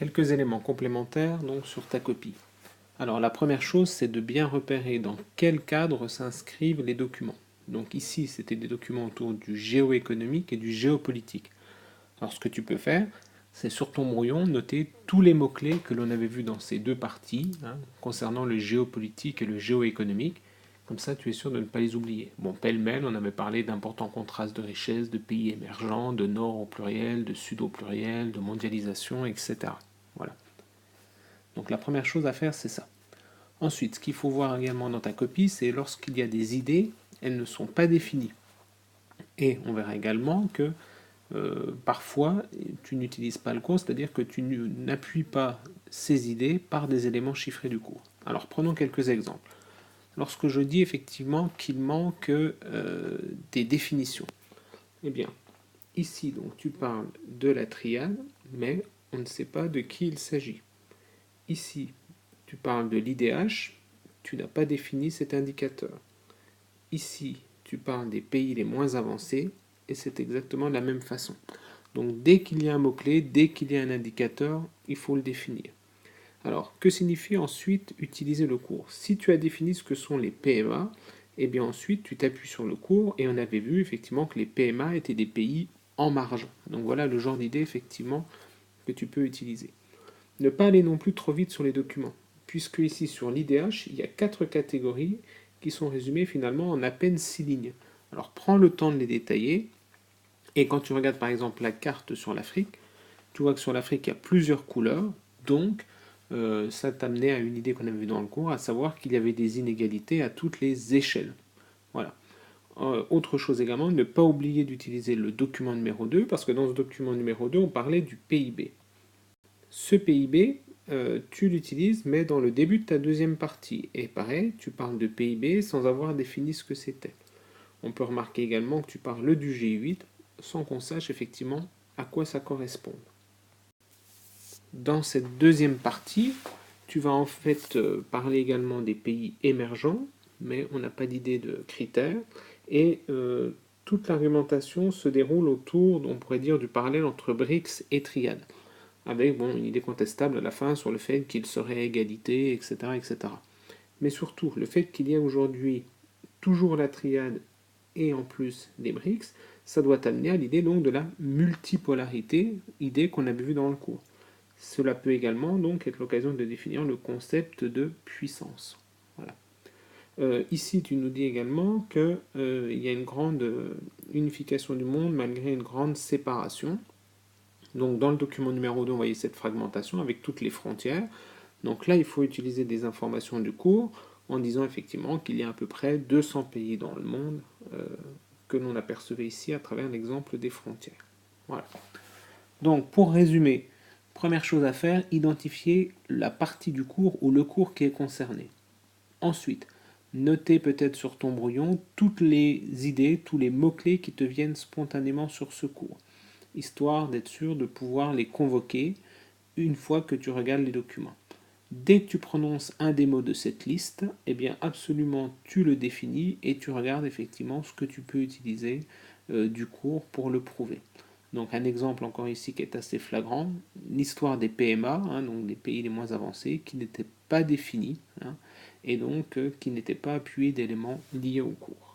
Quelques éléments complémentaires donc sur ta copie. Alors la première chose, c'est de bien repérer dans quel cadre s'inscrivent les documents. Donc ici, c'était des documents autour du géoéconomique et du géopolitique. Alors ce que tu peux faire, c'est sur ton brouillon noter tous les mots-clés que l'on avait vus dans ces deux parties, concernant le géopolitique et le géoéconomique. Comme ça, tu es sûr de ne pas les oublier. Bon, pêle-mêle, on avait parlé d'importants contrastes de richesse, de pays émergents, de nord au pluriel, de sud au pluriel, de mondialisation, etc. Voilà. Donc la première chose à faire, c'est ça. Ensuite, ce qu'il faut voir également dans ta copie, c'est lorsqu'il y a des idées, elles ne sont pas définies. Et on verra également que parfois, tu n'utilises pas le cours, c'est-à-dire que tu n'appuies pas ces idées par des éléments chiffrés du cours. Alors prenons quelques exemples. Lorsque je dis effectivement qu'il manque des définitions, eh bien, ici, donc, tu parles de la triade, mais on ne sait pas de qui il s'agit. Ici, tu parles de l'IDH, tu n'as pas défini cet indicateur. Ici, tu parles des pays les moins avancés, et c'est exactement de la même façon. Donc dès qu'il y a un mot-clé, dès qu'il y a un indicateur, il faut le définir. Alors, que signifie ensuite utiliser le cours? Si tu as défini ce que sont les PMA, et bien ensuite tu t'appuies sur le cours, et on avait vu effectivement que les PMA étaient des pays en marge. Donc voilà le genre d'idée effectivement que tu peux utiliser. Ne pas aller non plus trop vite sur les documents, puisque ici sur l'IDH, il y a 4 catégories qui sont résumées finalement en à peine 6 lignes. Alors prends le temps de les détailler, et quand tu regardes par exemple la carte sur l'Afrique, tu vois que sur l'Afrique, il y a plusieurs couleurs, donc ça t'amenait à une idée qu'on avait vue dans le cours, à savoir qu'il y avait des inégalités à toutes les échelles. Voilà. Autre chose également, ne pas oublier d'utiliser le document numéro 2, parce que dans ce document numéro 2, on parlait du PIB. Ce PIB, tu l'utilises, mais dans le début de ta deuxième partie. Et pareil, tu parles de PIB sans avoir défini ce que c'était. On peut remarquer également que tu parles du G8 sans qu'on sache effectivement à quoi ça correspond. Dans cette deuxième partie, tu vas en fait parler également des pays émergents, mais on n'a pas d'idée de critères, et toute l'argumentation se déroule autour, on pourrait dire, du parallèle entre BRICS et Triade, avec une idée contestable à la fin sur le fait qu'il serait à égalité, etc., etc. Mais surtout, le fait qu'il y ait aujourd'hui toujours la Triade et en plus les BRICS, ça doit amener à l'idée donc de la multipolarité, idée qu'on avait vue dans le cours. Cela peut également donc être l'occasion de définir le concept de puissance. Voilà. Ici, tu nous dis également qu'il y a une grande unification du monde malgré une grande séparation. Donc dans le document numéro 2, on voyait cette fragmentation avec toutes les frontières. Donc là, il faut utiliser des informations du cours en disant effectivement qu'il y a à peu près 200 pays dans le monde que l'on apercevait ici à travers l'exemple des frontières. Voilà. Donc pour résumer, première chose à faire, identifier la partie du cours ou le cours qui est concerné. Ensuite, noter peut-être sur ton brouillon toutes les idées, tous les mots-clés qui te viennent spontanément sur ce cours, histoire d'être sûr de pouvoir les convoquer une fois que tu regardes les documents. Dès que tu prononces un des mots de cette liste, eh bien absolument tu le définis et tu regardes effectivement ce que tu peux utiliser du cours pour le prouver. Donc un exemple encore ici qui est assez flagrant, l'histoire des PMA, donc des pays les moins avancés, qui n'étaient pas définis, et donc qui n'étaient pas appuyés d'éléments liés au cours.